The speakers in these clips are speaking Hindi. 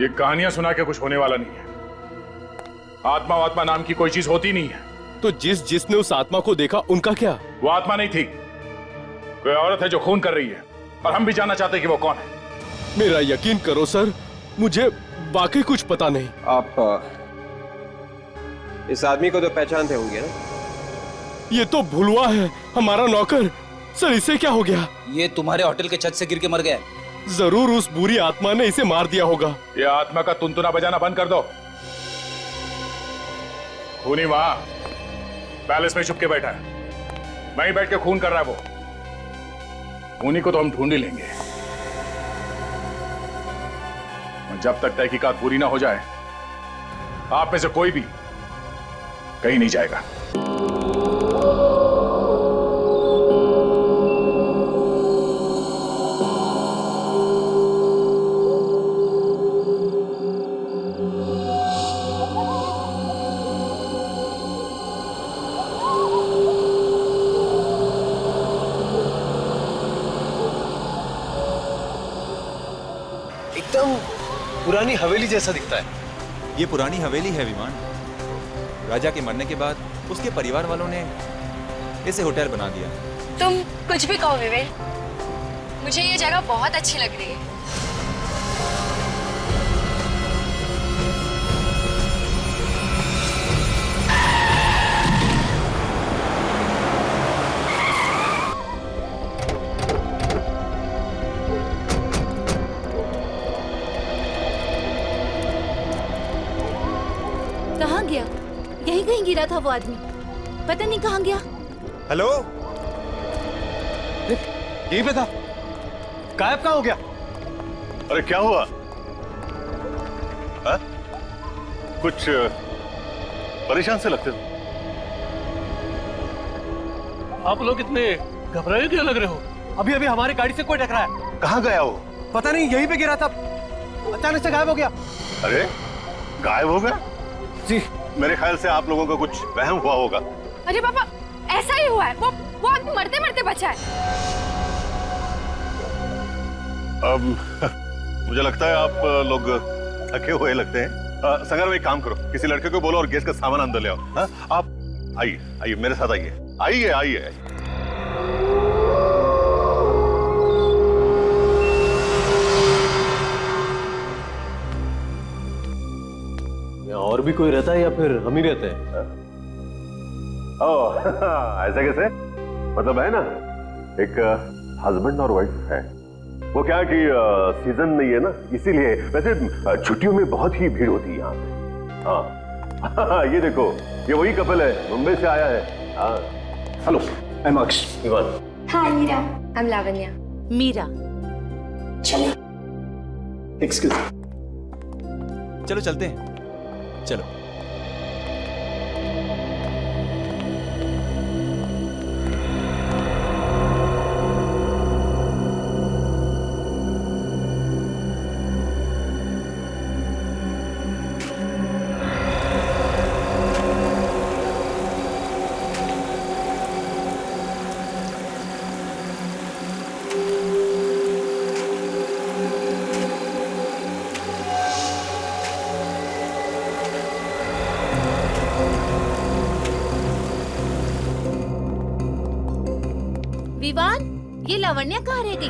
ये कहानियां सुना के कुछ होने वाला नहीं है। आत्मा वात्मा नाम की कोई चीज होती नहीं है। तो जिसने उस आत्मा को देखा उनका क्या? वो आत्मा नहीं थी, कोई औरत है जो खून कर रही है, और हम भी जानना चाहते हैं कि वो कौन है। मेरा यकीन करो सर, मुझे वाकई कुछ पता नहीं। आप इस आदमी को तो पहचानते होंगे ना? ये तो भुलवा है, हमारा नौकर। सर इसे क्या हो गया? ये तुम्हारे होटल के छत से गिर के मर गया। जरूर उस बुरी आत्मा ने इसे मार दिया होगा। ये आत्मा का तुनतुना बजाना बंद कर दो। खूनी वहां पैलेस में छुप के बैठा है, वहीं बैठ के खून कर रहा है वो। खूनी को तो हम ढूंढ ही लेंगे, और जब तक तहकीकात पूरी ना हो जाए आप में से कोई भी कहीं नहीं जाएगा। एकदम पुरानी हवेली जैसा दिखता है। ये पुरानी हवेली है विमान। राजा के मरने के बाद उसके परिवार वालों ने इसे होटल बना दिया। तुम कुछ भी कहो विवेक, मुझे ये जगह बहुत अच्छी लग रही है। कहाँ गया? यहीं कहीं गिरा था वो आदमी, पता नहीं कहाँ गया। हेलो, यहीं पे था, गायब कहाँ हो गया? अरे क्या हुआ? हा? कुछ परेशान से लगते हो। आप लोग इतने घबराए क्यों लग रहे हो? अभी अभी हमारी गाड़ी से कोई टकराया। कहाँ गया वो? पता नहीं, यहीं पे गिरा था, अचानक से गायब हो गया। अरे गायब हो गया? जी, मेरे ख्याल से आप लोगों का कुछ वहम हुआ होगा। अरे पापा, ऐसा ही हुआ है। वो आदमी मरते मरते बचा है। अब मुझे लगता है आप लोग थके हुए लगते हैं। संगर में एक काम करो, किसी लड़के को बोलो और गैस का सामान अंदर ले आओ। हाँ? आप आइए आइए, मेरे साथ आइए आइए आइए आइए। और भी कोई रहता है या फिर हम ही रहते हैं? ओह ऐसा कैसे? मतलब है ना, एक हस्बैंड और वाइफ है। वो क्या कि सीजन नहीं है ना, इसीलिए। वैसे छुट्टियों में बहुत ही भीड़ होती है यहाँ पे। हाँ ये देखो, ये वही कपल है, मुंबई से आया है। हाँ hello, I am Aksh Ivan. Hi Meera, I am Lavanya. Meera. चलो। एक्सक्यूज। चलो चलते हैं, चलो। विवान, ये लावण्या कहाँ रह गई?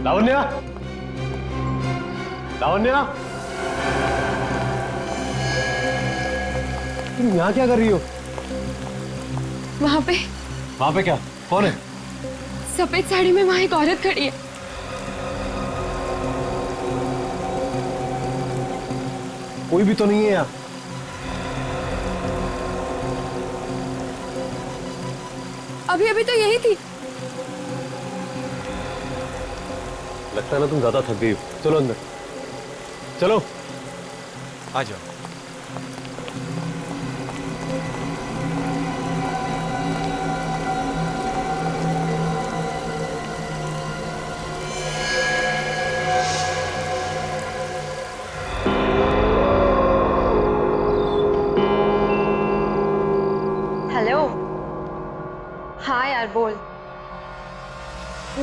लावण्या, लावण्या, तुम यहाँ क्या कर रही हो? वहाँ पे क्या? कौन है? सफेद साड़ी में वहाँ एक औरत खड़ी है। कोई भी तो नहीं है यहाँ। अभी अभी तो यही थी। लगता है ना तुम ज्यादा थक गई हो। चलो अंदर, चलो। आ जाओ। हेलो। हाँ यार बोल।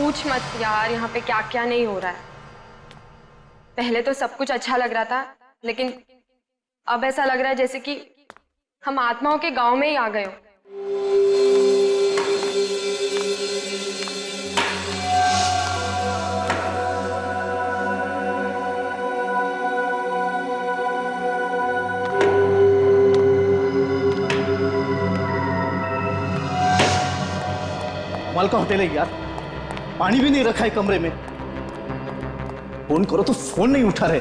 पूछ मत यार, यहाँ पे क्या क्या नहीं हो रहा है। पहले तो सब कुछ अच्छा लग रहा था, लेकिन अब ऐसा लग रहा है जैसे कि हम आत्माओं के गांव में ही आ गए हो। कमाल का होटल है यार, पानी भी नहीं रखा है कमरे में। फोन करो तो फोन नहीं उठा रहे।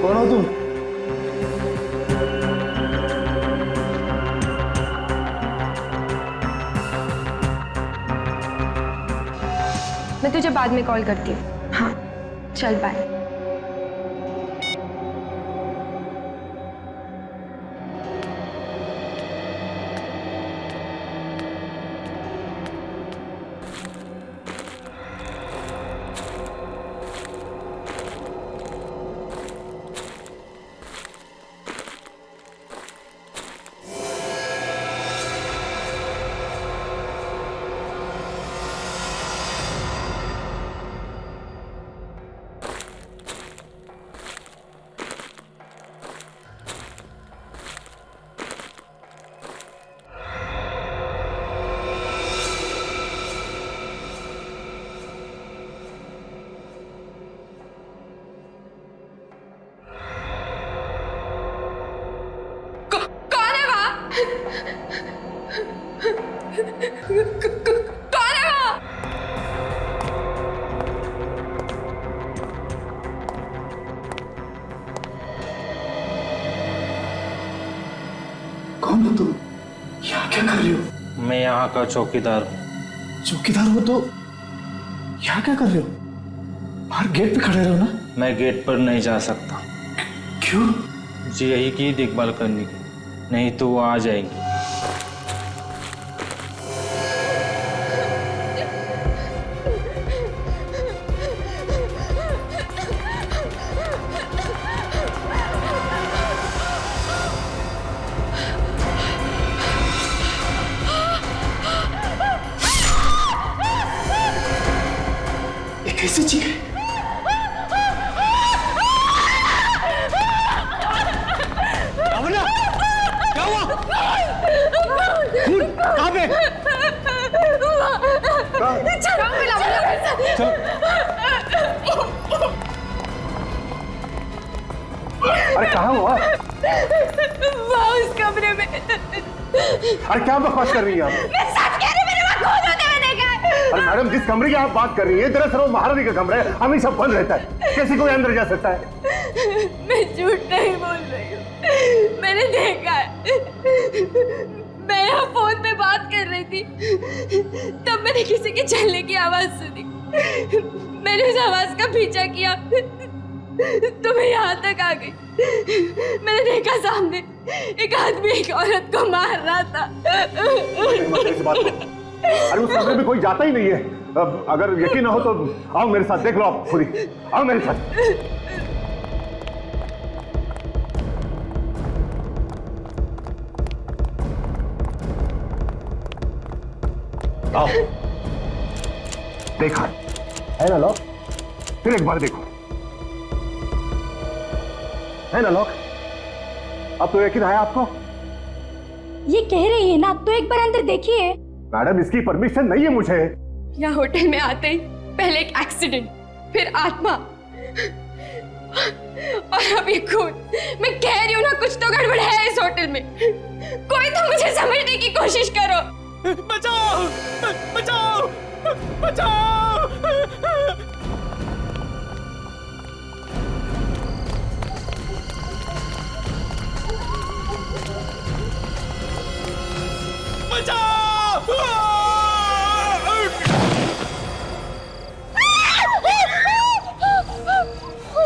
कौन हो तुम? मैं तुझे बाद में कॉल करती हूँ। हाँ चल बाय। कौन हो तुम? यहाँ क्या कर रही हो? मैं यहाँ का चौकीदार हूँ। चौकीदार हो तो यहाँ क्या कर रहे हो? बाहर गेट पे खड़े रहो ना। मैं गेट पर नहीं जा सकता। क्यों? जी यही की देखभाल करने की, नहीं तो वो आ जाएगी। कैसे चीख? अमना, क्या हुआ? खून कहाँ पे? चलो। अरे कहाँ हुआ? उस कमरे में। अरे क्या बकवास कर रही है आप? मैं सच कह रही हूँ, मेरे वहाँ खून होते हुए देखा है। अरे मैडम, जिस कमरे की आप बात कर रही है दरअसल वो महारानी का कमरा है, हमेशा बंद रहता है, कैसे कोई अंदर जा सकता है? मैं झूठ नहीं बोल रही हूँ, मैंने देखा है। मैं यहाँ फोन पे बात कर रही थी, तब मैंने किसी के चलने की आवाज सुनी। मैंने उस आवाज का पीछा किया तो मैं यहाँ तक आ गई। मैंने देखा सामने एक आदमी एक औरत को मार रहा था। अरे उस कमरे में कोई जाता ही नहीं है। अगर यकीन ना हो तो आओ मेरे साथ, देख लो आप खुद ही, आओ मेरे साथ। आओ, देखा है ना लॉक? फिर एक बार देखो, है ना लॉक? अब तो यकीन है आपको? ये कह रही है ना, तो एक बार अंदर देखिए। मैडम, इसकी परमिशन नहीं है मुझे। यहाँ होटल में आते ही पहले एक एक्सीडेंट, फिर आत्मा और अब ये खून। मैं कह रही हूँ ना, कुछ तो गड़बड़ है इस होटल में। कोई तो मुझे समझने की कोशिश करो। बचाओ! बचाओ! बचाओ!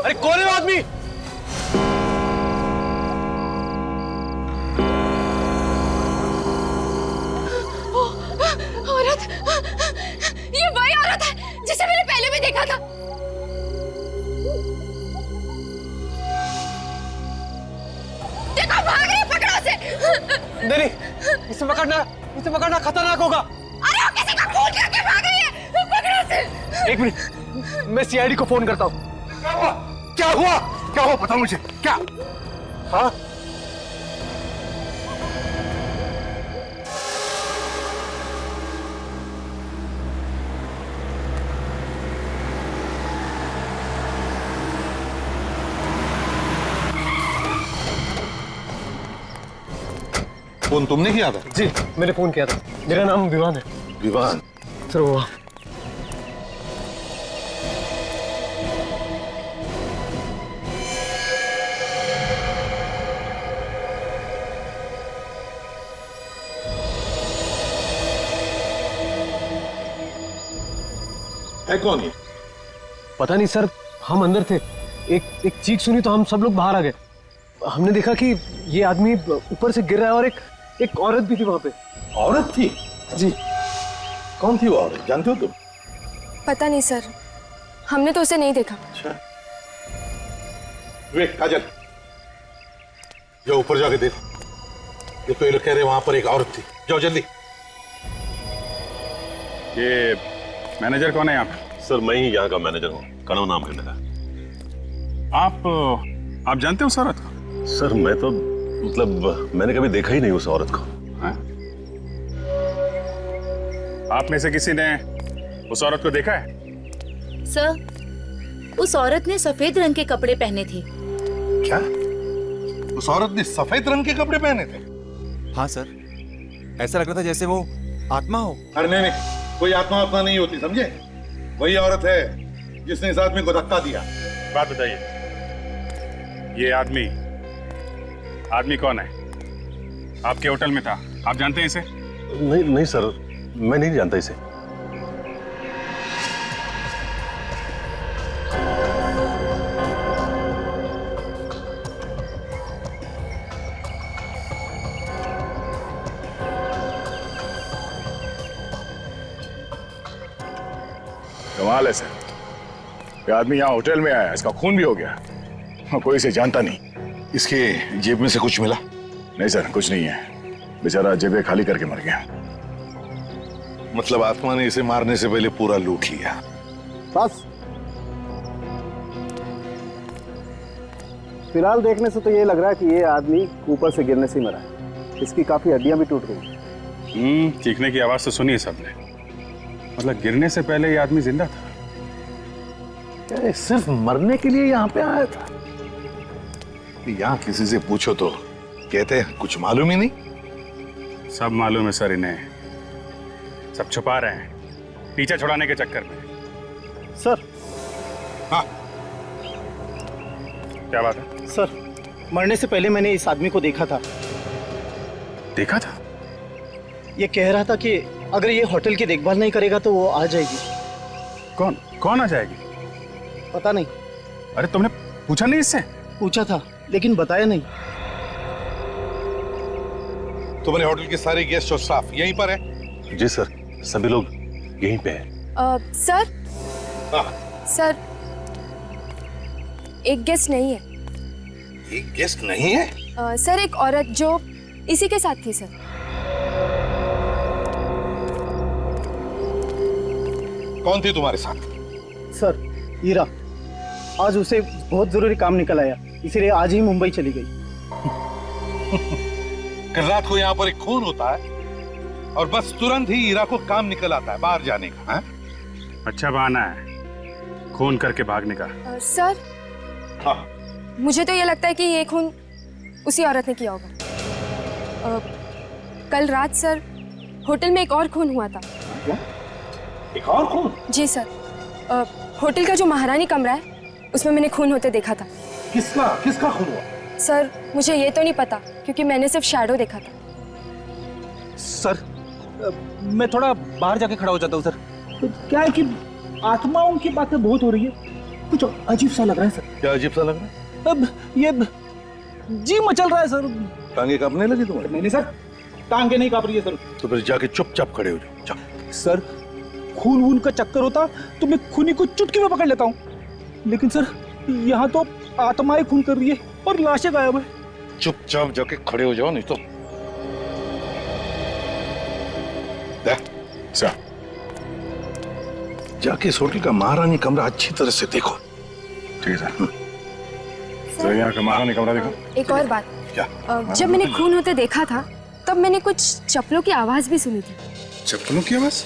अरे कौन है वो आदमी? औरत, ये वही औरत है जिसे मैंने पहले नहीं, इसे पकड़ना खतरनाक होगा। अरे वो किसी का खून करके भाग रही है, पकड़ो उसे। एक मिनट, मैं सीआईडी को फोन करता हूँ। क्या हुआ बताओ मुझे, क्या? हाँ, फोन तुमने किया था? जी मैंने फोन किया था। मेरा नाम विवान है। विवान? सर वो है कौन ये? पता नहीं सर, हम अंदर थे, एक चीख सुनी तो हम सब लोग बाहर आ गए। हमने देखा कि ये आदमी ऊपर से गिर रहा है और एक औरत भी थी वहां पे। औरत थी? जी। कौन थी वो औरत, जानते हो तुम? पता नहीं सर, हमने तो उसे नहीं देखा। अच्छा, वे काजल, जाओ ऊपर जाके देखो। ये तो ये लोग कह रहे वहां पर एक औरत थी। जाओ जल्दी। ये मैनेजर कौन है यहाँ पे? सर मैं ही यहाँ का मैनेजर हूँ, कणव नाम है मेरा। आप जानते हो उस औरत को? सर मैं तो मतलब मैंने कभी देखा ही नहीं उस औरत को। हाँ? आप में से किसी ने उस औरत को देखा है? सर, उस औरत ने सफेद रंग के कपड़े पहने थे। क्या? उस औरत ने सफेद रंग के कपड़े पहने थे? हाँ सर, ऐसा लग रहा था जैसे वो आत्मा हो। अरे नहीं, कोई आत्मा नहीं होती, समझे? वही औरत है जिसने इस आदमी को धक्का दिया। बात बताइए, ये आदमी कौन है? आपके होटल में था, आप जानते हैं इसे? नहीं सर, मैं नहीं जानता इसे। कमाल है सर, ये आदमी यहाँ होटल में आया, इसका खून भी हो गया, कोई इसे जानता नहीं। इसके जेब में से कुछ मिला? नहीं सर, कुछ नहीं है, बेचारा जेबें खाली करके मर गया। मतलब आत्मा ने इसे मारने से पहले पूरा लूट लिया। बस फिलहाल देखने से तो ये लग रहा है कि ये आदमी ऊपर से गिरने से ही मरा है। इसकी काफी हड्डियां भी टूट गई। चीखने की आवाज तो सुनी सबने, मतलब गिरने से पहले ये आदमी जिंदा था। क्या सिर्फ मरने के लिए यहाँ पे आया था? यहाँ किसी से पूछो तो कहते हैं कुछ मालूम ही नहीं। सब मालूम है सर इन्हें, सब छुपा रहे हैं पीछे छुड़ाने के चक्कर में। सर। हाँ, क्या बात है? सर, मरने से पहले मैंने इस आदमी को देखा था। देखा था? ये कह रहा था कि अगर ये होटल की देखभाल नहीं करेगा तो वो आ जाएगी। कौन आ जाएगी? पता नहीं। अरे तुमने पूछा नहीं इससे? पूछा था लेकिन बताया नहीं। तुम्हारे होटल के सारे गेस्ट और स्टाफ यहीं पर है? जी सर, सभी लोग यहीं पे हैं। सर। हाँ। सर, एक गेस्ट नहीं है। एक गेस्ट नहीं है? सर, एक औरत जो इसी के साथ थी सर। कौन थी तुम्हारे साथ? सर, हीरा। आज उसे बहुत जरूरी काम निकल आया, इसीलिए आज ही मुंबई चली गई। कल रात को यहाँ पर एक खून होता है और बस तुरंत ही हीरा को काम निकल आता है बाहर जाने का। है? अच्छा बहाना है खून करके भागने का। सर। हाँ। मुझे तो ये लगता है कि ये खून उसी औरत ने किया होगा। कल रात सर होटल में एक और खून हुआ था। क्या? एक और खून? जी सर, होटल का जो महारानी कमरा है उसमें मैंने खून होते देखा था। किसका खून हुआ? सर, मुझे ये तो नहीं पता क्योंकि मैंने सिर्फ शैडो देखा था। सर, मैं थोड़ा बाहर जाके खड़ा हो जाता हूँ सर। तो क्या है कि आत्माओं की बातें बहुत हो रही है, कुछ अजीब सा लग रहा है सर। क्या अजीब सा लग रहा है? अब ये जी मचल रहा है सर। टांगे कांपने लगी तुम्हारी? नहीं सर, टांगे नहीं कांप रही है सर। तो फिर जाके चुपचाप खड़े हो जाओ। सर, खून वून का चक्कर होता तो मैं खूनी को चुटकी में पकड़ लेता हूँ, लेकिन सर यहाँ तो आत्माएं खून कर रही है और लाशें गायब है। चुपचाप जाके खड़े हो जाओ, नहीं तो सर जाके इस होटल का महारानी कमरा अच्छी तरह से देखो। ठीक है सर। सर यहाँ का महारानी कमरा देखो। एक और बात, क्या? जब मैंने खून होते देखा था तब मैंने कुछ चप्पलों की आवाज भी सुनी थी। चप्पलों की आवाज?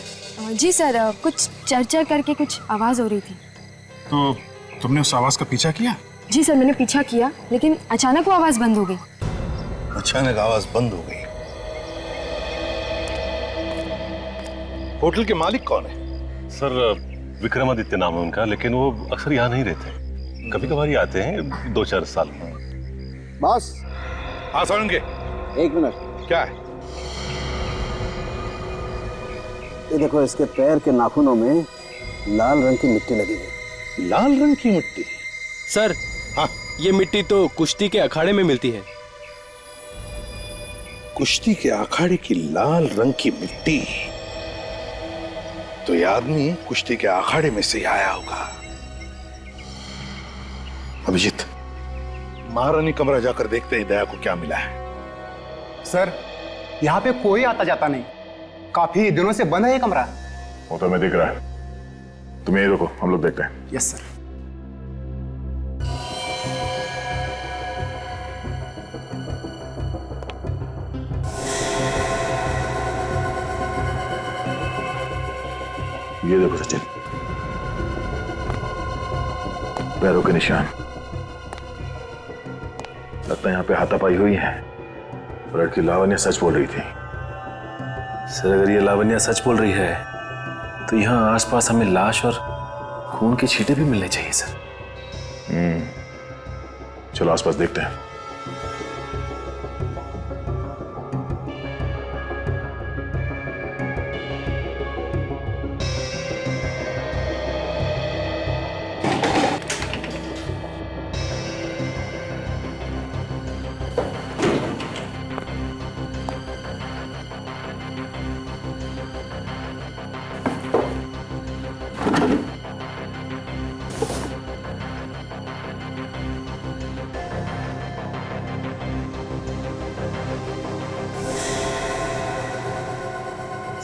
जी सर, कुछ चरचर करके कुछ आवाज हो रही थी। तो तुमने उस आवाज का पीछा किया? जी सर, मैंने पीछा किया, लेकिन अचानक वो आवाज बंद हो गई। अचानक आवाज बंद हो गई। होटल के मालिक कौन है? सर विक्रमादित्य नाम है उनका, लेकिन वो अक्सर यहाँ नहीं रहते। कभी कभार ही आते हैं, 2-4 साल में। बॉस। हाँ सोनके, 1 मिनट। क्या है? ये देखो, इसके पैर के नाखूनों में लाल रंग की मिट्टी लगी हुई। लाल रंग की मिट्टी? सर हाँ, ये मिट्टी तो कुश्ती के अखाड़े में मिलती है। कुश्ती के अखाड़े की लाल रंग की मिट्टी? तो ये आदमी कुश्ती के अखाड़े में से आया होगा। अभिजीत, महारानी कमरा जाकर देखते हैं दया को क्या मिला है। सर, यहाँ पे कोई आता जाता नहीं, काफी दिनों से बंद है ये कमरा। वो तो हमें दिख रहा है। तुम यही रुको, हम लोग देखते हैं। Yes sir. ये देखो सचिन, पैरों के निशान। लगता है यहाँ पे हाथापाई हुई है। लड़की लावण्या सच बोल रही थी। सर अगर ये लावण्या सच बोल रही है तो यहाँ आसपास हमें लाश और खून के छींटे भी मिलने चाहिए सर। चलो आसपास देखते हैं।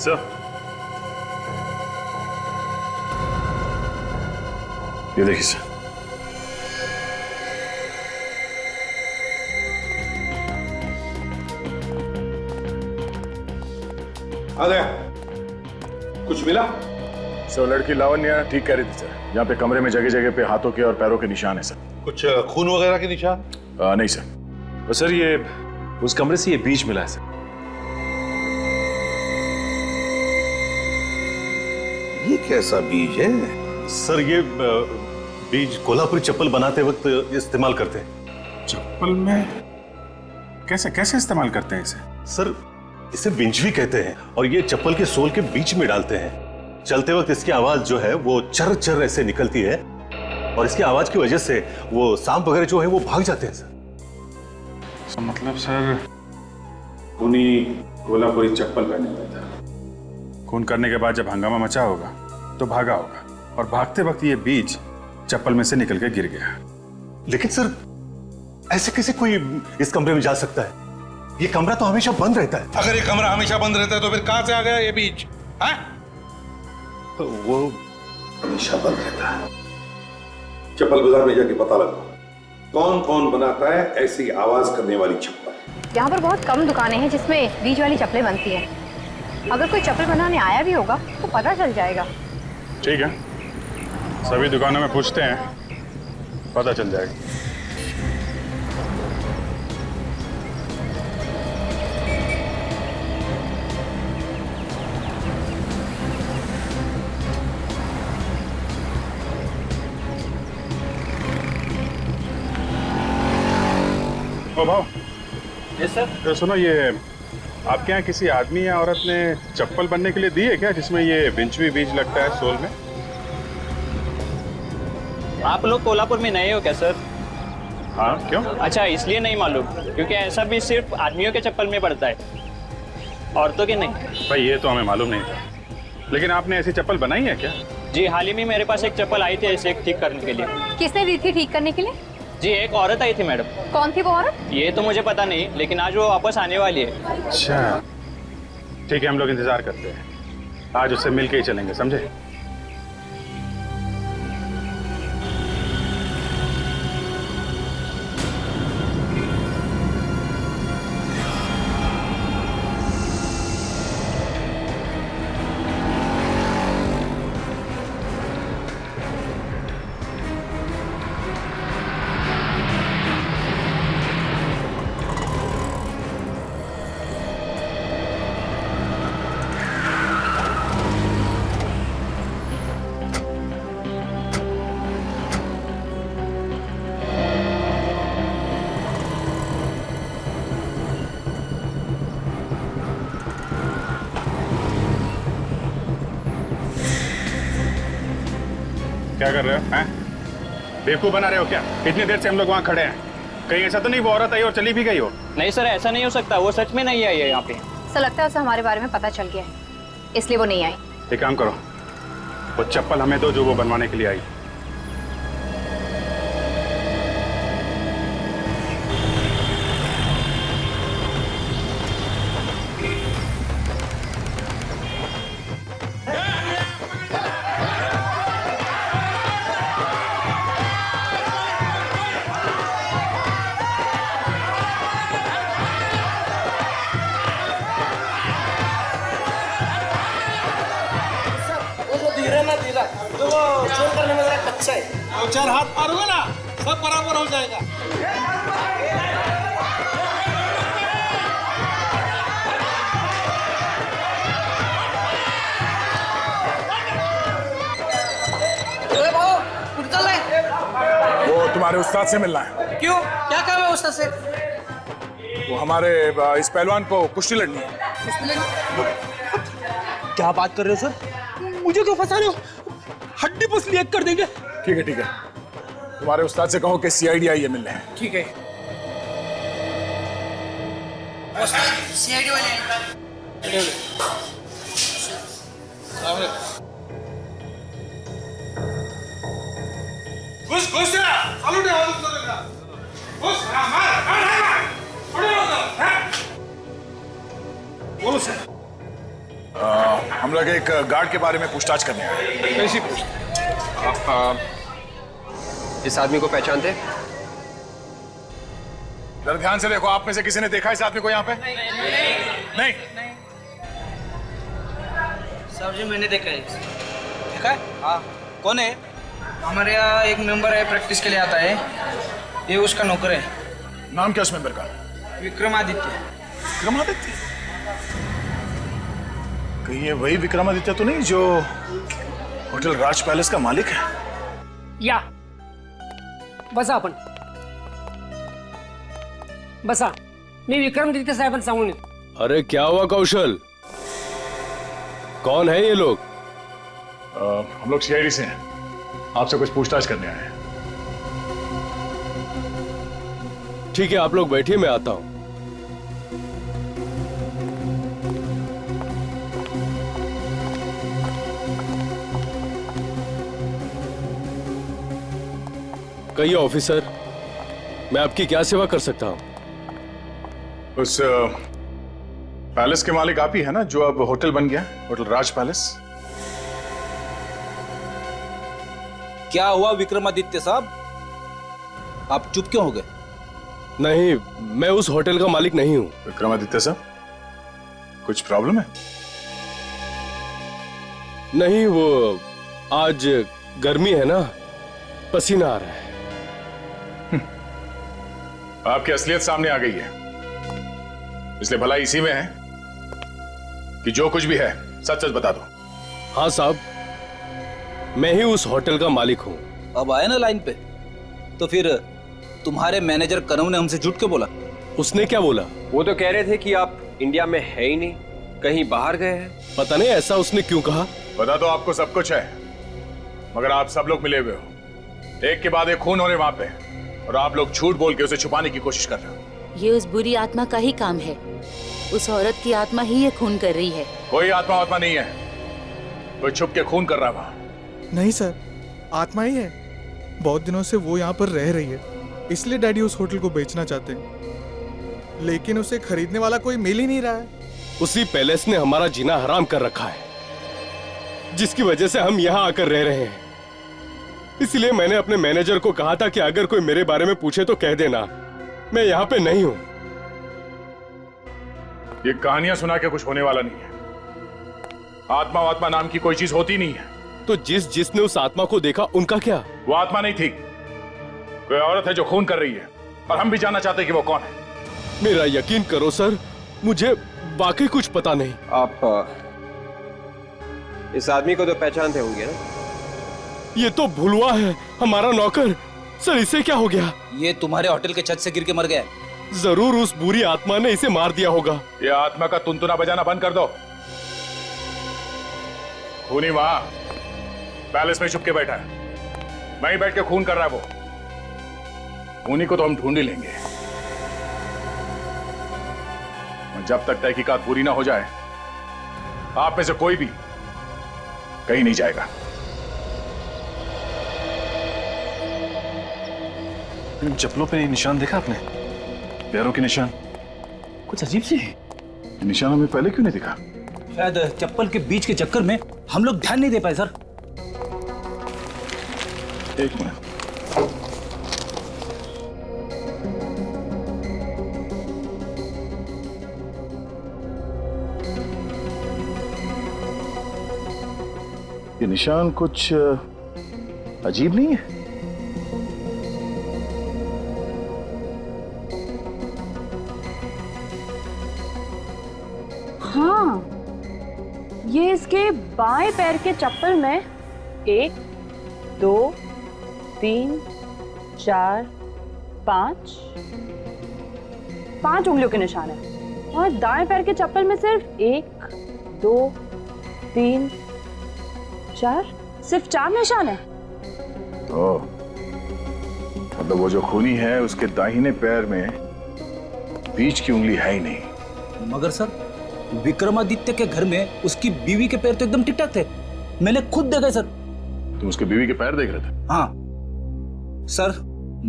सर, ये देखिए सर। आ गया। कुछ मिला? सर लड़की लावण्या ठीक कह रही थी सर। यहाँ पे कमरे में जगह जगह पे हाथों के और पैरों के निशान है सर। कुछ खून वगैरह के निशान? नहीं सर। और सर ये उस कमरे से ये बीज मिला है सर। ये कैसा बीज है? सर ये बीज कोल्हापुरी चप्पल बनाते वक्त इस्तेमाल करते हैं। चप्पल में कैसे कैसे इस्तेमाल करते हैं इसे? सर इसे विंचवी कहते हैं और ये चप्पल के सोल के बीच में डालते हैं। चलते वक्त इसकी आवाज जो है वो चर चर ऐसे निकलती है और इसकी आवाज की वजह से वो सांप वगैरह जो है वो भाग जाते हैं सर। मतलब सर उन्हीं कोल्हापुरी चप्पल पहने हुआ था। खून करने के बाद जब हंगामा मचा होगा तो भागा होगा और भागते वक्त ये बीज चप्पल में से निकल के गिर गया। लेकिन सर ऐसे कैसे कोई इस कमरे में जा सकता है? ये कमरा तो हमेशा बंद रहता है। अगर ये कमरा हमेशा बंद रहता है तो फिर कहां से आ गया ये बीज? हाँ? तो वो हमेशा बंद रहता है। चप्पल बाजार में जाके पता लगाओ कौन कौन बनाता है ऐसी आवाज करने वाली चप्पल। यहाँ पर बहुत कम दुकानें हैं जिसमें बीज वाली चप्पलें बनती हैं। अगर कोई चप्पल बनाने आया भी होगा तो पता चल जाएगा। ठीक है, सभी दुकानों में पूछते हैं, पता चल जाएगा। ओ भाव। Yes sir. तो सुनो, ये आपके यहाँ किसी आदमी या औरत ने चप्पल बनने के लिए दी है क्या, जिसमें ये विंचवी बीज लगता है सोल में? आप लोग कोल्हापुर में नए हो क्या सर? हाँ, क्यों? अच्छा, इसलिए नहीं मालूम क्योंकि ऐसा भी सिर्फ आदमियों के चप्पल में पड़ता है, औरतों के नहीं। भाई ये तो हमें मालूम नहीं था, लेकिन आपने ऐसी चप्पल बनाई है क्या? जी, हाल ही में मेरे पास एक चप्पल आई थी ऐसे ठीक करने के लिए। किसने दी थी ठीक करने के लिए? जी, एक औरत आई थी मैडम। कौन थी वो औरत? ये तो मुझे पता नहीं, लेकिन आज वो वापस आने वाली है। अच्छा, ठीक है, हम लोग इंतजार करते हैं। आज उससे मिलके ही चलेंगे, समझे? क्या कर रहे हो? हैं? बेवकूफ बना रहे हो क्या? इतनी देर से हम लोग वहाँ खड़े हैं, कहीं ऐसा तो नहीं वो औरत आई और चली भी गई हो? नहीं सर, ऐसा नहीं हो सकता, वो सच में नहीं आई है यहाँ पे। सर लगता है उसे हमारे बारे में पता चल गया है, इसलिए वो नहीं आई। एक काम करो, वो चप्पल हमें दो जो वो बनवाने के लिए आई। तो वो चोर करने में जरा कच्चा है। दो चार हाथ मारोगे ना, सब बराबर हो जाएगा। वो तुम्हारे उस्ताद से मिलना है। क्यों? क्या काम है उस्ताद से? वो हमारे इस पहलवान को कुश्ती लड़नी है। क्या बात कर रहे हो सर? मुझे क्यों फंसा रहे हो? हड्डी पसली एक कर देंगे। ठीक है ठीक है, तुम्हारे उस्ताद से कहो कि सीआईडी आई है मिलने। ठीक है। सीआईडी वाले घुस घुस चालू दे हाथ तो देगा। घुस मार बोलो सर। हम लोग एक गार्ड के बारे में पूछताछ करने आए। कैसी आप इस आदमी को पहचानते? जरा ध्यान से देखो, आप में से किसी ने देखा इस आदमी को यहाँ पे? नहीं। साहब जी मैंने देखा है। देखा है? हाँ। कौन है? हमारे यहाँ एक मेंबर है, प्रैक्टिस के लिए आता है, ये उसका नौकर है। नाम क्या उस मेंबर का? विक्रमादित्य। विक्रमादित्य? कहीं ये वही विक्रमादित्य तो नहीं जो होटल राज पैलेस का मालिक है? या बसा आपण बसा, मी विक्रमादित्य साहेबांना सांगून येतो। अरे क्या हुआ कौशल, कौन है ये लोग? हम लोग सीआईडी से हैं, आपसे कुछ पूछताछ करने आए हैं। ठीक है, आप लोग बैठिए, मैं आता हूं। कहिए ऑफिसर, मैं आपकी क्या सेवा कर सकता हूं? उस पैलेस के मालिक आप ही है ना, जो अब होटल बन गया, होटल राज पैलेस? क्या हुआ विक्रमादित्य साहब, आप चुप क्यों हो गए? नहीं, मैं उस होटल का मालिक नहीं हूं। विक्रमादित्य साहब, कुछ प्रॉब्लम है? नहीं, वो आज गर्मी है ना, पसीना आ रहा है। आपकी असलियत सामने आ गई है, इसलिए भलाई इसी में है कि जो कुछ भी है सच सच बता दो। हाँ साहब, मैं ही उस होटल का मालिक हूँ। अब आए ना लाइन पे, तो फिर तुम्हारे मैनेजर कनव ने हमसे झूठ क्यों बोला? उसने क्या बोला? वो तो कह रहे थे कि आप इंडिया में है ही नहीं, कहीं बाहर गए हैं। पता नहीं ऐसा उसने क्यों कहा। पता तो आपको सब कुछ है, मगर आप सब लोग मिले हुए हो, एक के बाद एक खून हो रहे वहां पे, और आप लोग झूठ बोल के उसे छुपाने की कोशिश कर रहे हो। ये उस बुरी आत्मा का ही काम है, उस औरत की आत्मा ही ये खून कर रही है। कोई आत्मा नहीं है, कोई छुप के खून कर रहा है वहां। नहीं सर, आत्मा ही है। बहुत दिनों से वो यहाँ पर रह रही है, इसलिए डैडी उस होटल को बेचना चाहते हैं, लेकिन उसे खरीदने वाला कोई मिल ही नहीं रहा है। उसी पैलेस ने हमारा जीना हराम कर रखा है। जिसकी वजह से हम यहाँ आकर रह रहे हैं। इसलिए मैंने अपने मैनेजर को कहा था कि अगर कोई मेरे बारे में पूछे तो कह देना मैं यहाँ पे नहीं हूँ। ये कहानियां सुना के कुछ होने वाला नहीं है। आत्मा नाम की कोई चीज होती नहीं है। तो जिसने उस आत्मा को देखा उनका क्या? वो आत्मा नहीं थी, कोई औरत है जो खून कर रही है, और हम भी जानना चाहते हैं कि वो कौन है। मेरा यकीन करो सर, मुझे वाकई कुछ पता नहीं। आप इस आदमी को तो पहचानते होंगे ना? ये तो भुलवा है, हमारा नौकर। सर इसे क्या हो गया? ये तुम्हारे होटल के छत से गिर के मर गया। जरूर उस बुरी आत्मा ने इसे मार दिया होगा। ये आत्मा का तुनतुना बजाना बंद कर दो। खूनी वहां पैलेस में छुप के बैठा है, वहीं बैठ के खून कर रहा है वो। खूनी को तो हम ढूंढ ही लेंगे, जब तक तहकीकात पूरी ना हो जाए आप में से कोई भी कहीं नहीं जाएगा। इन चप्पलों पे निशान देखा आपने? पैरों के निशान कुछ अजीब से है। निशान हमें पहले क्यों नहीं दिखा? शायद चप्पल के बीच के चक्कर में हम लोग ध्यान नहीं दे पाए सर। एक मिनट, ये निशान कुछ अजीब नहीं है? हाँ, ये इसके बाएं पैर के चप्पल में 1 2 3 4 5 उंगलियों के निशान है, और दाएं पैर के चप्पल में सिर्फ 1 2 3 4 सिर्फ 4 निशान है। तो मतलब वो जो खूनी है उसके दाहिने पैर में बीच की उंगली है ही नहीं। मगर सर विक्रमादित्य के घर में उसकी बीवी के पैर तो एकदम ठीक ठाक थे, मैंने खुद देखा सर। तुम उसके बीवी के पैर देख रहे थे? हाँ सर,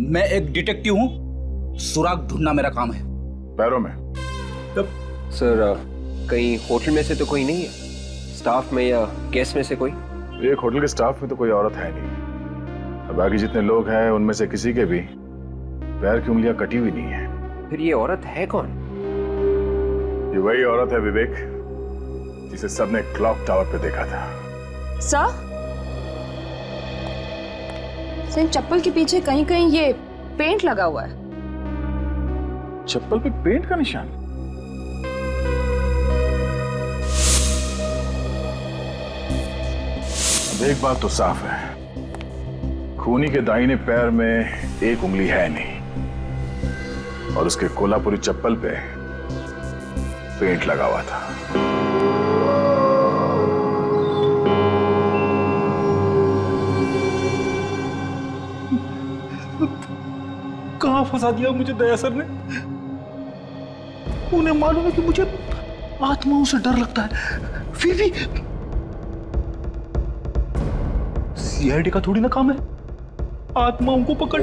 मैं एक डिटेक्टिव हूँ, सुराग ढूंढना मेरा काम है। पैरों में? सर कहीं होटल में से तो कोई नहीं है? स्टाफ में या गेस्ट में से कोई? एक होटल के स्टाफ में तो कोई औरत है नहीं, और बाकी जितने लोग हैं उनमें से किसी के भी पैर की उंगलियां कटी हुई नहीं है। फिर ये औरत है कौन? ये वही औरत है विवेक, जिसे सबने क्लॉक टावर पे देखा था। सर इन चप्पल के पीछे कहीं कहीं ये पेंट लगा हुआ है। चप्पल पे पेंट का निशान? अब एक बात तो साफ है, खूनी के दाहिने पैर में एक उंगली है नहीं, और उसके कोल्हापुरी चप्पल पे पेंट लगा हुआ था। कहां फंसा दिया मुझे दया सर ने? उन्हें मालूम है कि मुझे आत्माओं से डर लगता है, फिर भी सीआईडी का थोड़ी ना काम है आत्माओं को पकड़।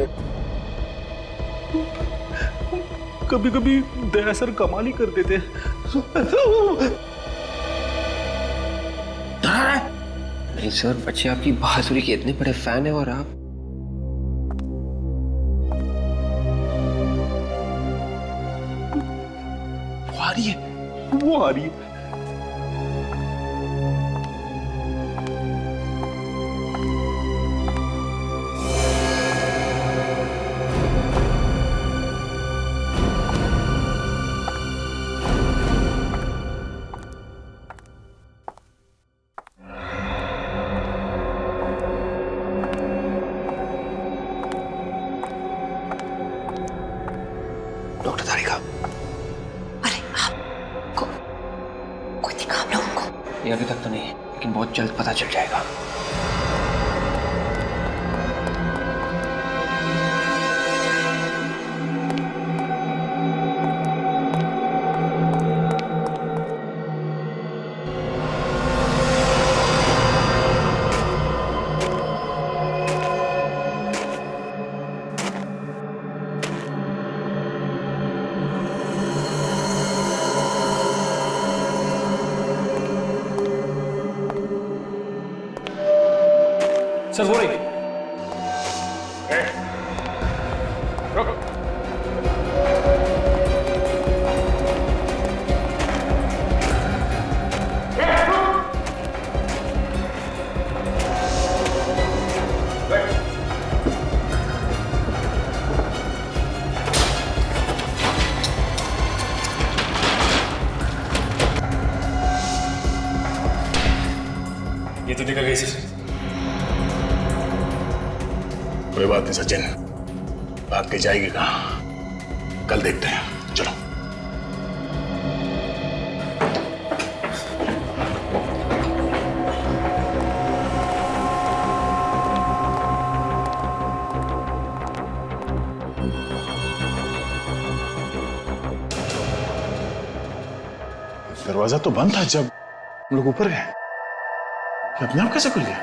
कभी कभी दया सर कमाल ही कर देते। नहीं सर, बच्चे आपकी बहादुरी के इतने बड़े फैन है, और आप वो आ रही है। डॉक्टर तारिका, ये अभी तक तो नहीं, लेकिन बहुत जल्द पता चल जाएगा। सर वो रही। रुको। ये तो निकल गई सर। कोई बात नहीं सचिन, भाग के जाएगी कहाँ, कल देखते हैं। चलो। दरवाजा तो बंद था जब हम लोग ऊपर गए, ये अपने आप कैसे खुल गया?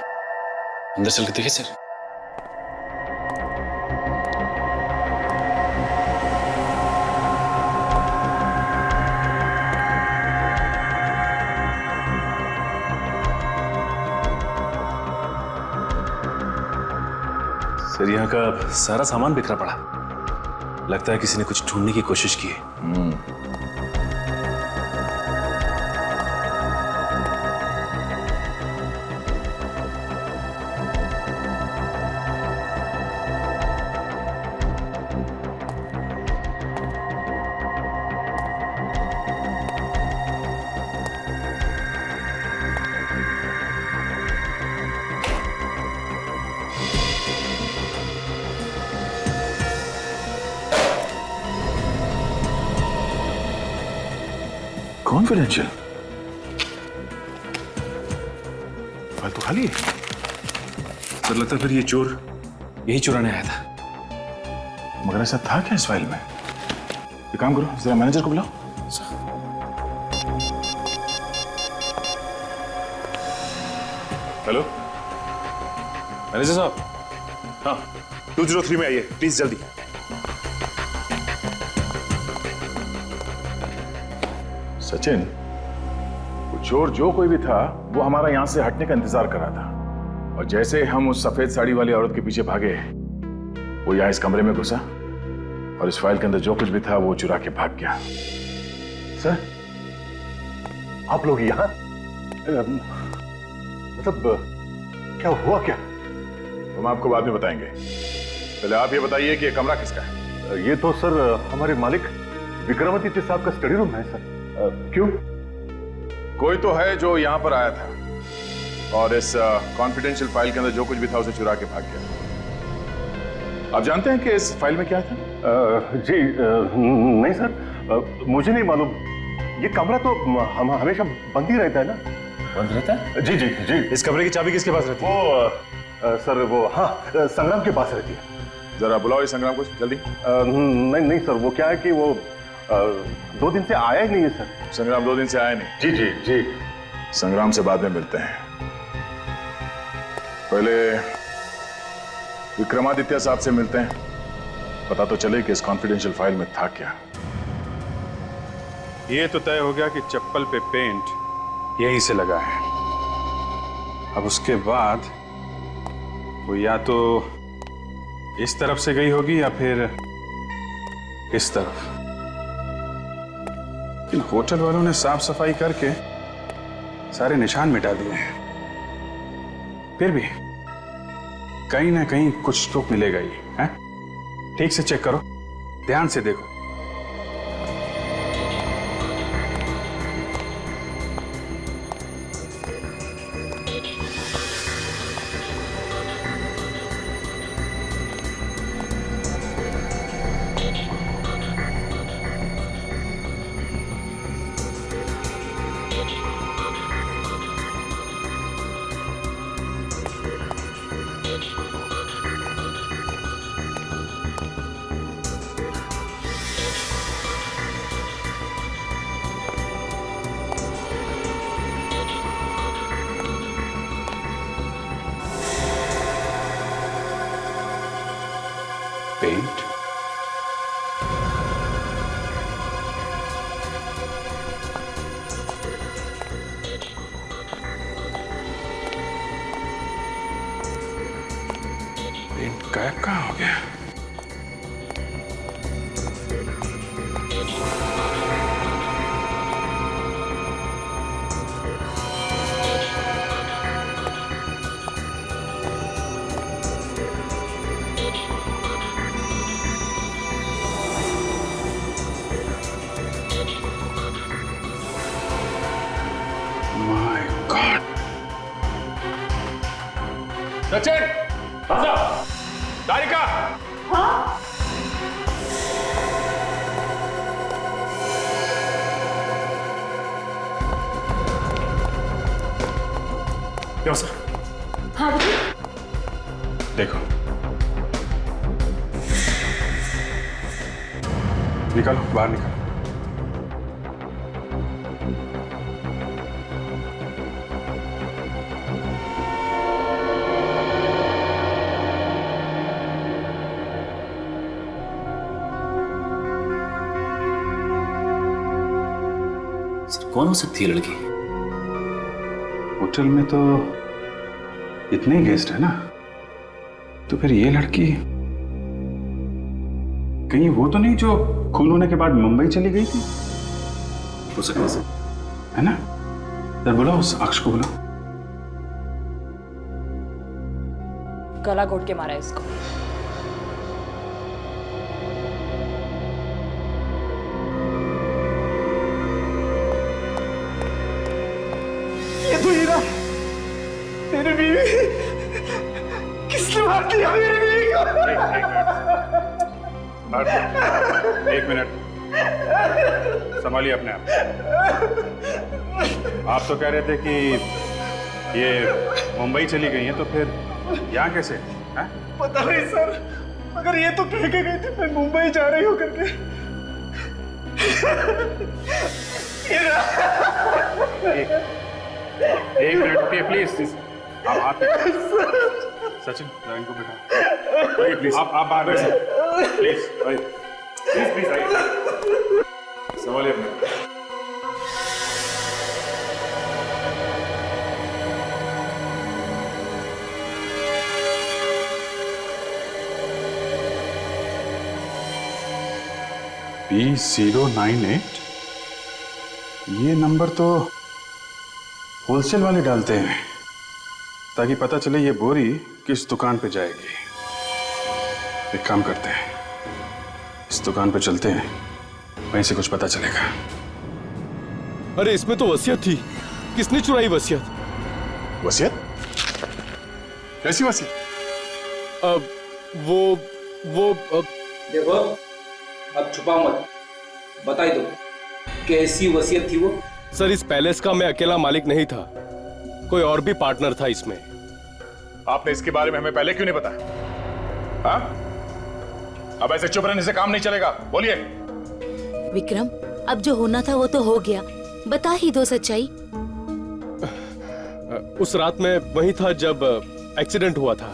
अंदर चल के देखिए सर। सर यहाँ का सारा सामान बिखरा पड़ा, लगता है किसी ने कुछ ढूंढने की कोशिश की है। कॉन्फिडेंशियल फाइल तो खाली है। सर लगता है फिर ये चोर यही चुराने आया था। मगर ऐसा था क्या इस फाइल में? एक काम करो, जरा मैनेजर को बुलाओ। हेलो मैनेजर साहब। हाँ 203 में आइए प्लीज, जल्दी। सचिन, वो चोर जो कोई भी था वो हमारा यहां से हटने का इंतजार कर रहा था, और जैसे हम उस सफेद साड़ी वाली औरत के पीछे भागे, वो यहाँ इस कमरे में घुसा और इस फाइल के अंदर जो कुछ भी था वो चुरा के भाग गया। सर आप लोग यहाँ मतलब क्या हुआ क्या? हम आपको बाद में बताएंगे, पहले आप ये बताइए कि ये कमरा किसका है? ये तो सर हमारे मालिक विक्रमादित्य साहब का स्टडी रूम है सर। क्यों? कोई तो है जो यहाँ पर आया था और इस कॉन्फिडेंशियल फाइल के अंदर जो कुछ भी था उसे चुरा के भाग गया। आप जानते हैं कि इस फाइल में क्या था? जी नहीं सर, मुझे नहीं मालूम। ये कमरा तो हम हमेशा बंद ही रहता है ना। बंद रहता है? जी जी जी। इस कमरे की चाबी किसके पास रहती है? वो सर वो हाँ संग्राम के पास रहती है। जरा बुलाओ इस संग्राम को जल्दी। नहीं नहीं सर, वो क्या है कि वो 2 दिन से आया ही नहीं है सर। संग्राम 2 दिन से आया नहीं? जी जी जी। संग्राम से बाद में मिलते हैं, पहले विक्रमादित्य साहब से मिलते हैं, पता तो चले कि इस कॉन्फिडेंशियल फाइल में था क्या। ये तो तय हो गया कि चप्पल पे पेंट यहीं से लगा है। अब उसके बाद वो या तो इस तरफ से गई होगी या फिर इस तरफ। इन होटल वालों ने साफ सफाई करके सारे निशान मिटा दिए हैं, फिर भी कहीं ना कहीं कुछ तो मिलेगा ही है। ठीक से चेक करो, ध्यान से देखो। पेंट, कहाँ हो गया? My God! सचिन, राजा, दारिका। क्यों सर? हाँ देखो, निकलो बाहर निकलो। कौन हो सकती है लड़की? होटल में तो इतने ही गेस्ट है ना, तो फिर ये लड़की कहीं वो तो नहीं जो खून होने के बाद मुंबई चली गई थी? हो सकता है, है ना? सर बुलाओ उस अक्ष को बुलाओ। गला घोट के मारा है इसको। ये तो हीरा, मेरी बीवी। किसने मार दिया मेरी बीवी को? एक मिनट, संभालिए अपने आप। आप तो कह रहे थे कि ये मुंबई चली गई हैं, तो फिर यहाँ कैसे? हैं? पता नहीं सर, मगर ये तो कह के गई थी मैं मुंबई जा रही हूँ करके। एक मिनट रुकिए प्लीज। आप सचिन जरा इनको बिठा। प्लीज आप बाहर बैठिए प्लीज। प्लीज आइए, संभालिए अपने। P098 ये नंबर तो होलसेल वाले डालते हैं ताकि पता चले ये बोरी किस दुकान पे जाएगी। एक काम करते हैं, इस दुकान पे चलते हैं, वहीं से कुछ पता चलेगा। अरे इसमें तो वसीयत थी, किसने चुराई वसीयत? वसीयत? कैसी वसीयत? वो देखो, अब छुपाओ मत, बता ही दो कैसी वसीयत थी वो। सर इस पैलेस का मैं अकेला मालिक नहीं था, कोई और भी पार्टनर था इसमें। आपने इसके बारे में हमें पहले क्यों नहीं बताया? हाँ? अब ऐसे चुप रहने से काम नहीं चलेगा, बोलिए। विक्रम, अब जो होना था वो तो हो गया, बता ही दो सच्चाई। उस रात में वही था जब एक्सीडेंट हुआ था।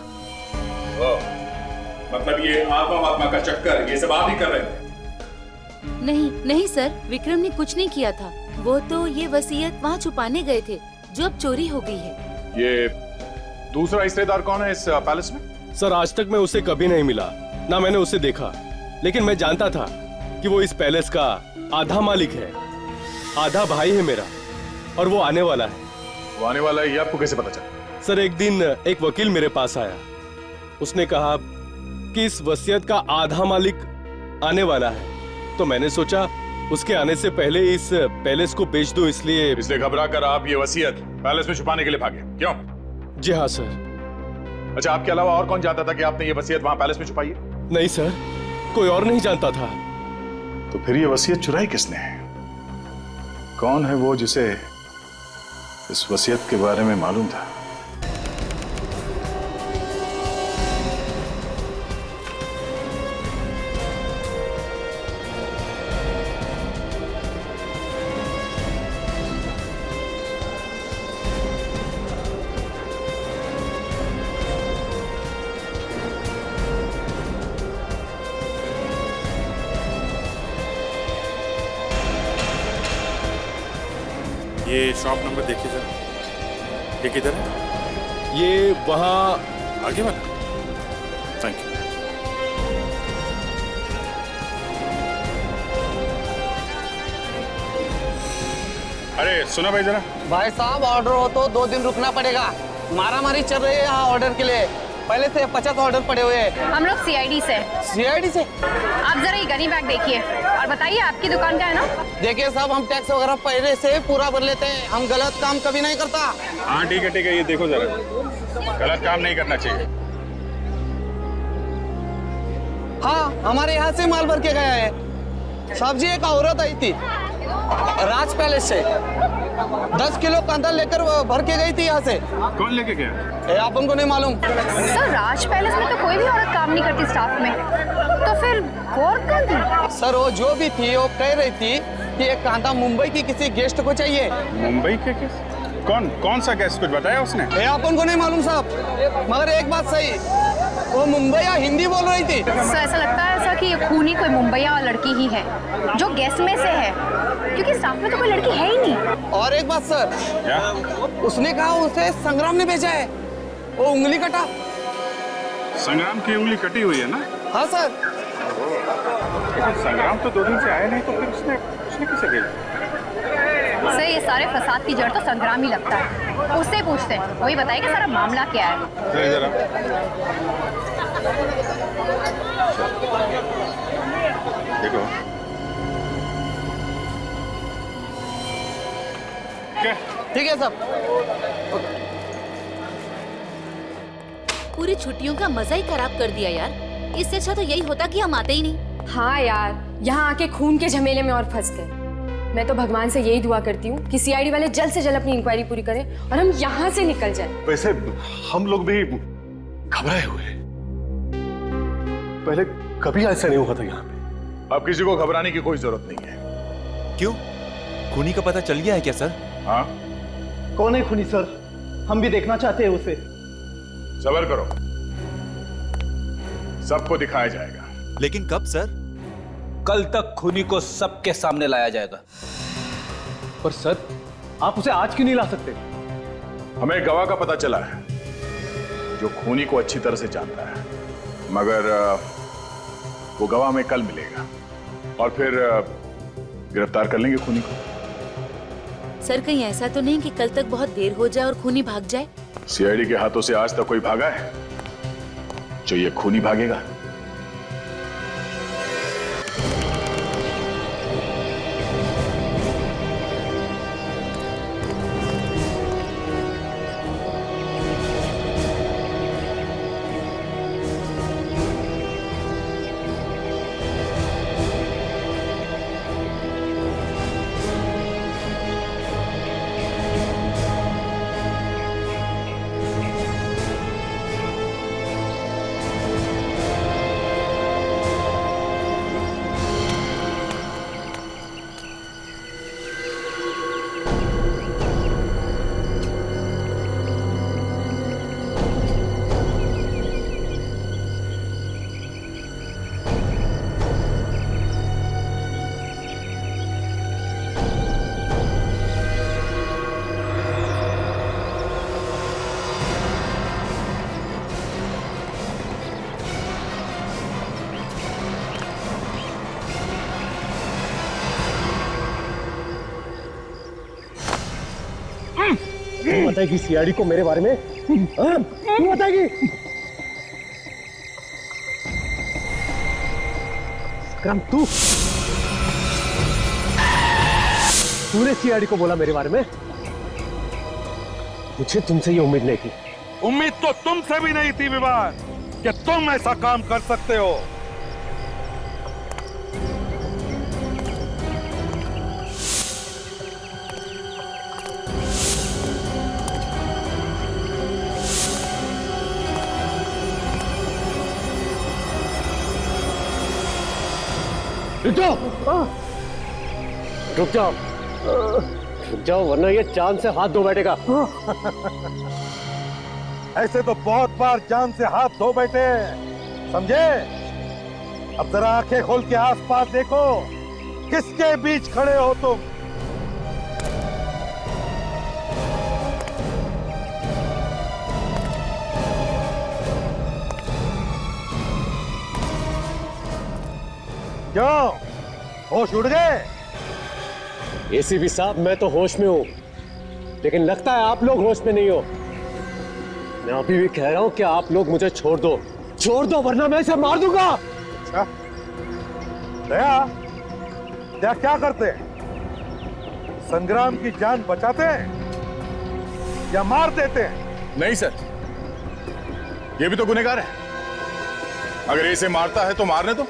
मतलब ये आत्मा का चक्कर ये सब आप ही कर रहे थे? नहीं नहीं सर, विक्रम ने कुछ नहीं किया था। वो तो ये वसीयत वहाँ छुपाने गए थे जो अब चोरी हो गई है। ये दूसरा हिस्सेदार कौन है इस पैलेस में? सर आज तक मैं उसे कभी नहीं मिला, ना मैंने उसे देखा, लेकिन मैं जानता था कि वो इस पैलेस का आधा मालिक है, आधा भाई है मेरा, और वो आने वाला है। वो आने वाला है ये आपको कैसे पता चला? सर एक दिन एक वकील मेरे पास आया, उसने कहा कि इस वसीयत का आधा मालिक आने वाला है, तो मैंने सोचा उसके आने से पहले इस पैलेस को बेच दो, इसलिए घबरा कर आप ये वसीयत पैलेस में छुपाने के लिए भागे, क्यों? जी हाँ सर। अच्छा, आपके अलावा और कौन जानता था कि आपने ये वसीयत वहां पैलेस में छुपाई है? नहीं सर, कोई और नहीं जानता था। तो फिर ये वसीयत चुराई किसने? कौन है वो जिसे इस वसीयत के बारे में मालूम था? ये शॉप नंबर देखिए जरा, ये किधर है? ये वहाँ आगे वाला। Thank you. अरे सुना भाई जरा। भाई साहब ऑर्डर हो तो 2 दिन रुकना पड़ेगा। मारामारी चल रही है यहाँ ऑर्डर के लिए। पहले से 50 ऑर्डर पड़े हुए हैं। हम लोग सीआईडी से। सीआईडी से? आप जरा ये गनी बैग देखिए और बताइए आपकी दुकान का है ना? देखिए साहब, हम टैक्स वगैरह पहले से पूरा भर लेते हैं। हम गलत काम कभी नहीं करता। हाँ ठीक है, ये देखो जरा, गलत काम नहीं करना चाहिए। हाँ, हमारे यहाँ से माल भर के गया है। साहब जी, एक औरत आई थी राज पैलेस से, 10 किलो कांदा लेकर भर के गई थी यहाँ से। कौन लेके गया? अपन को नहीं मालूम। सर, राज पैलेस में तो कोई भी औरत काम नहीं करती स्टाफ में, तो फिर गौर कौन थी? सर, वो जो भी थी वो कह रही थी कि एक कांदा मुंबई की किसी गेस्ट को चाहिए। मुंबई के किस? कौन सा गेस्ट? कुछ बताया उसने? अपन को नहीं मालूम साहब, मगर एक बात सही, वो मुंबई या हिंदी बोल रही थी। सर, ऐसा लगता है ऐसा कि ये खूनी कोई मुंबईया लड़की ही है जो गेस्ट में से है, क्योंकि स्टाफ में तो कोई लड़की है ही नहीं। और एक बात सर, क्या? उसने कहा उसे संग्राम ने भेजा है, वो उंगली कटा। संग्राम की उंगली कटी हुई है ना? हाँ सर। संग्राम तो 2 दिन से आया नहीं, तो फिर उसने किसे भेजा? सर, ये सारे फसाद की जड़ तो संग्राम ही लगता है। उससे पूछते हैं, वही बताएगा सारा मामला क्या है। जरा देखो क्या? ठीक है सब। पूरी छुट्टियों का मजा ही खराब कर दिया यार। इससे अच्छा तो यही होता कि हम आते ही नहीं। हाँ यार, यहाँ आके खून के झमेले में और फंस गए। मैं तो भगवान से यही दुआ करती हूँ कि सीआईडी वाले जल्द से जल्द अपनी इंक्वायरी पूरी करें और हम यहाँ से निकल जाएं। वैसे हम लोग भी घबराए हुए हैं। पहले कभी ऐसा नहीं हुआ था यहाँ पे। अब किसी को घबराने की कोई जरूरत नहीं है। क्यों? खूनी का पता चल गया है क्या सर? हाँ। कौन है खूनी सर? हम भी देखना चाहते हैं उसे। सब्र करो, सबको दिखाया जाएगा। लेकिन कब सर? कल तक खूनी को सबके सामने लाया जाएगा। पर सर, आप उसे आज क्यों नहीं ला सकते? हमें गवाह का पता चला है जो खूनी को अच्छी तरह से जानता है, मगर वो गवाह हमें कल मिलेगा और फिर गिरफ्तार कर लेंगे खूनी को। सर, कहीं ऐसा तो नहीं कि कल तक बहुत देर हो जाए और खूनी भाग जाए? सीआईडी के हाथों से आज तक कोई भागा है जो ये खूनी भागेगा? बताएगी सीआईडी को मेरे बारे में? क्यों बताएगी? संग्राम, तूने सीआईडी को बोला मेरे बारे में? मुझे तुमसे ये उम्मीद नहीं थी। उम्मीद तो तुमसे भी नहीं थी विवान कि तुम ऐसा काम कर सकते हो। रुक जाओ वरना ये जान से हाथ धो बैठेगा। ऐसे तो बहुत बार जान से हाथ धो बैठे, समझे? अब जरा आंखें खोल के आसपास देखो, किसके बीच खड़े हो तुम? क्यों, होश उड़ गए? एसीपी साहब, मैं तो होश में हूं, लेकिन लगता है आप लोग होश में नहीं हो। मैं अभी भी कह रहा हूं कि आप लोग मुझे छोड़ दो, वरना मैं इसे मार दूंगा। अच्छा, दया क्या करते हैं? संग्राम की जान बचाते हैं या मार देते हैं? नहीं सर, ये भी तो गुनहगार है। अगर इसे मारता है तो मारने दो,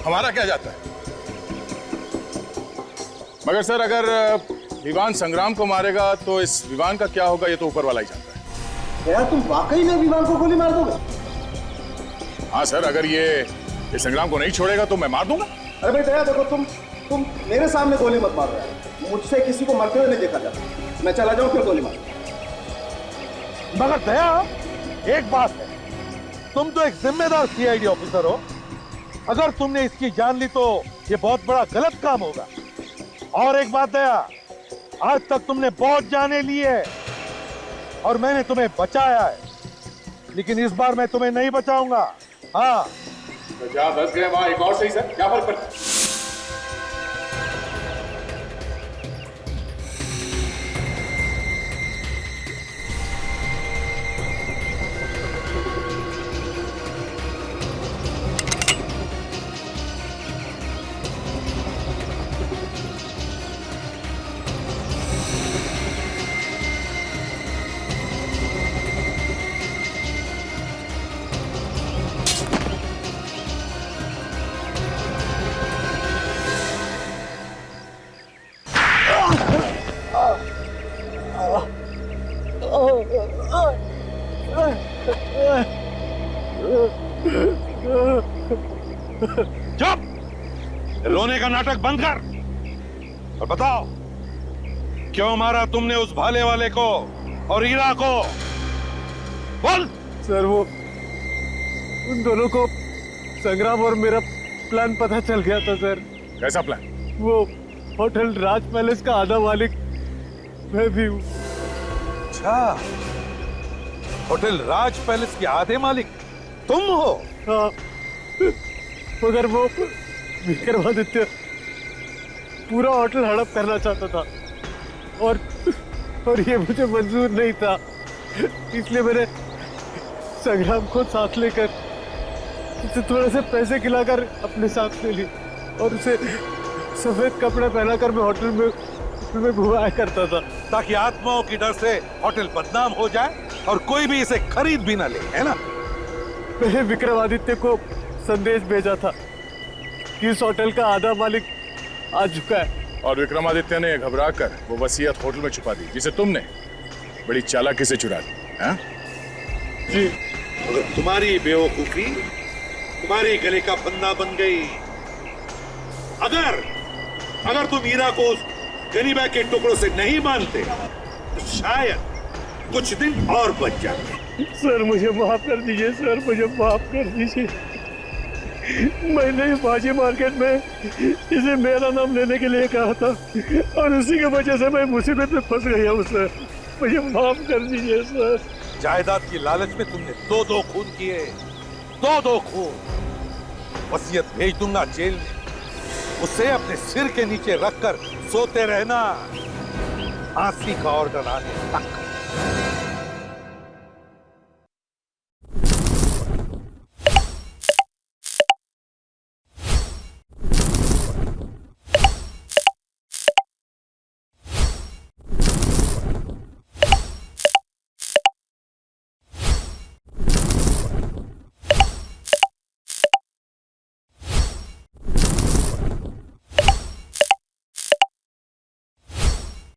हमारा क्या जाता है। मगर सर, अगर विवान संग्राम को मारेगा तो इस विवान का क्या होगा, ये तो ऊपर वाला ही जानता है। दया, तुम वाकई में विवान को गोली मार दोगे? हाँ सर, अगर ये संग्राम को नहीं छोड़ेगा तो मैं मार दूंगा। अरे भाई दया, देखो तुम मेरे सामने गोली मत मार रहे हो। मुझसे किसी को मरते हुए नहीं देखा जाता। मैं चला जाऊं फिर गोली मार। मगर दया, एक बात है, तुम तो एक जिम्मेदार सीआईडी ऑफिसर हो। अगर तुमने इसकी जान ली तो ये बहुत बड़ा गलत काम होगा। और एक बात दया, आज तक तुमने बहुत जाने ली है और मैंने तुम्हें बचाया है, लेकिन इस बार मैं तुम्हें नहीं बचाऊंगा। हाँ, तो जहाँ 10 गए वहां एक और सही सर, क्या फर्क पड़ता है? चुप! रोने का नाटक बंद कर और बताओ, क्यों मारा तुमने उस भाले वाले को और हीरा को? बोल। सर, वो उन दोनों को संग्राम और मेरा प्लान पता चल गया था सर। कैसा प्लान? वो होटल राज पैलेस का आधा मालिक मैं भी हूँ। अच्छा, होटल राज पैलेस के आधे मालिक तुम हो? हाँ, मगर वो विक्रमादित्य पूरा होटल हड़प करना चाहता था और ये मुझे मंजूर नहीं था। इसलिए मैंने संग्राम को साथ लेकर उसे थोड़े से पैसे खिलाकर अपने साथ ले ली और उसे सफेद कपड़े पहनाकर मैं होटल में घुमाया करता था, ताकि आत्माओं की डर से होटल बदनाम हो जाए और कोई भी इसे खरीद भी ना ले, है ना? मैंने विक्रमादित्य को संदेश भेजा था कि इस होटल का आधा मालिक आ चुका है, और विक्रमादित्य ने घबराकर वो वसीयत होटल में छुपा दी, जिसे तुमने बड़ी चालाकी से चुरा दी। हाँ? जी। अगर तुम्हारी बेवकूफी तुम्हारी गले का फंदा बन गई, अगर तुम हीरा को उस गनीबा के टुकड़ों से नहीं मानते तो शायद कुछ दिन और बच जाते। सर, मुझे माफ कर दीजिए सर, मुझे माफ कर दीजिए। मैंने बाजी मार्केट में इसे मेरा नाम लेने के लिए कहा था और उसी की वजह से मैं मुसीबत में फंस गया हूँ सर, मुझे माफ कर दीजिए सर। जायदाद की लालच में तुमने दो खून किए, दो खून। वसीयत भेज दूंगा जेल में, उसे अपने सिर के नीचे रखकर सोते रहना, फांसी का ऑर्डर आने तक।